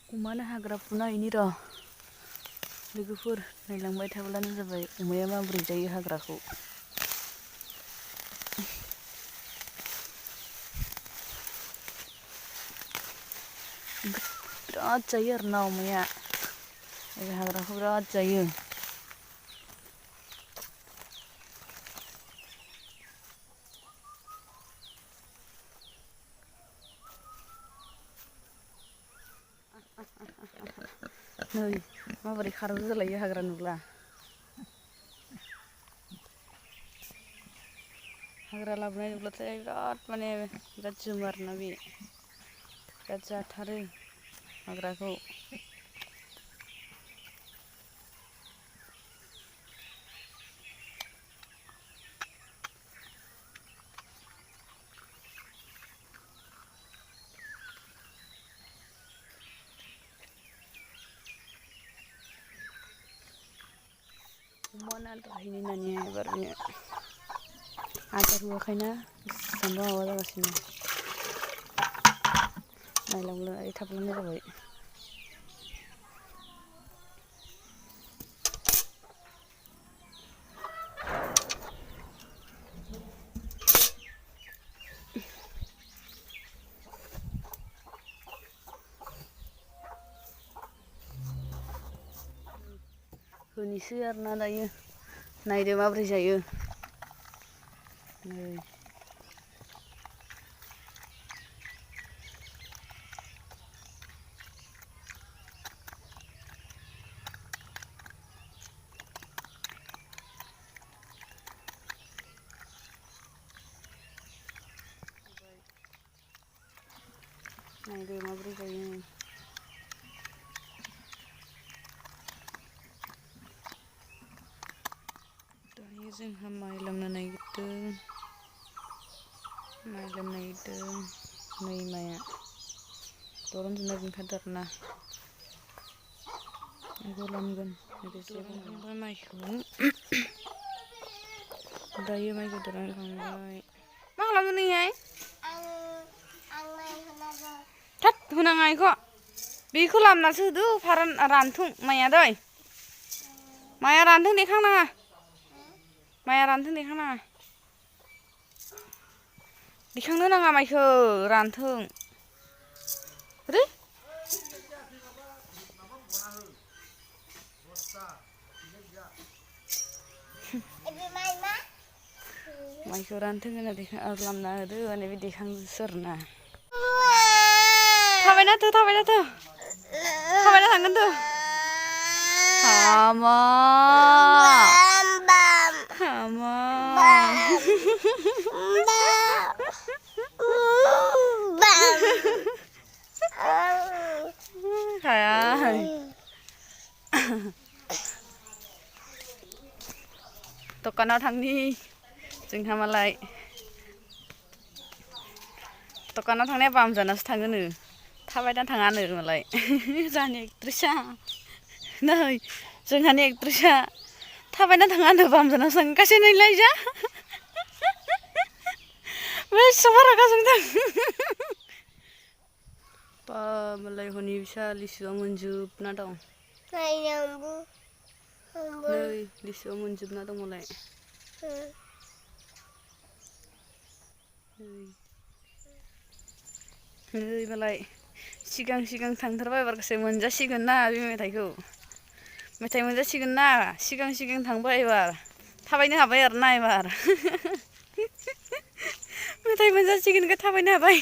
अमानो हाग्रा फुनायनि र' लोगोफोर नायलांबाय थाब्लानो जाबाय अमाया माबोरै जायो हाग्राखौ। बिराद जायो आरोना अमाया हाग्राखौ बिराद जायो। नै माबोरै खारनो जालायो हाग्रा नुब्ला। हाग्रा लाबोनाय नुब्लाथाय बिराद माने बिराद जोमो आरोना बे बिराद जाथारो हाग्राखौ। अमानो आदार हैनो होननानै एबारनो आदार होआखैना बेसेबांबा माबा जागासिनो नायलांबाय थाब्लानो जाबाय। होनोसै आरोना दायो नायदो माबोरै जायो। नै नायदो माबोरै जायो। दायो जोंहा माइ लामनो नागिरदों। माइ लामनो नागिरदों नै माइआ दरन जोबनाय ओंखारदों आरोना बेखौ लामगोन। ओमफ्राय माइखौ दायो माइखौ दरनखांबाय। मा खालामदों नोंहाय? थोद होनाङा इखौ बेखौ लामनासो होदो रानथों माइया दै। माइया रानथों देखांनाङा। माइया रानथों देखांनाङा। दिखांनो नाङा माइखौ रानथों। रे माइखौ रानथों होनना लामना होदो माने बे देखांसो आरोना। थाबायना थो थाबायना थो थाबायना थांगोन थो। हामा हामा हाया दखानाव थांनि जोंहा मालाय दखानाव थांनाया बाम जानासो थाङोनो थाबायना थाङानो मालाय जोंहानि एक्ट्रिसा नै जोंहानि एक्ट्रिसा थाबायना थाङानो बाम जानासो थाङो गासै नैलाय जा बेसेबां रागा जोंदों बा मालाय हनि फिसा लिसुआ मोनजोबना दं। नै लिसुआ मोनजोबना दं मालाय। नै मालाय सिगां सिगां थांथारबाय एबारसो मोनजासिगोन ना बे मेथाइखौ। मेथाइ मोनजासिगोन ना सिगां सिगां थांबाय एबार थाबायनो हाबाय आरोना एबार मेथाइ मोनजासिगोन थाबायनो हाबाय।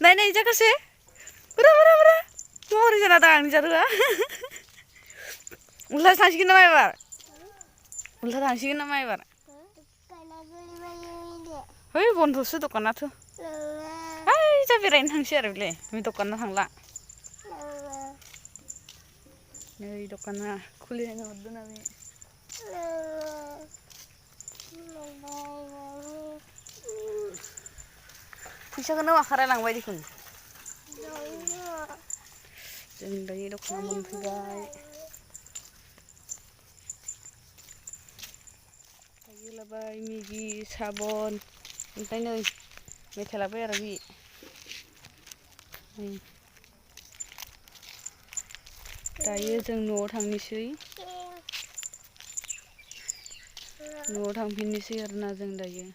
नाय जाखासे उरा उरा उरा महरै जाना दं आंनि जारौआ उल्थासो थांसिगोन नामा एबार उल्था थांसिगोन नामा एबार है बन्दसो दखानाथ' ओइ जा बेरायनो थांसै आरो बेलाय बे दखानाव थांला। नै दखाना खुलिना हरदोंना बे फैसाखौनो माखा रायलांबाय देखुन। जों दायो दखानाव मोनफैबाय। दायो लाबाय मेगि साबन ओमफ्राय नै मेथाइ लाबाय आरो बे दायो जों न'आव थांनोसै न'आव थांफिननोसै आरोना जों दायो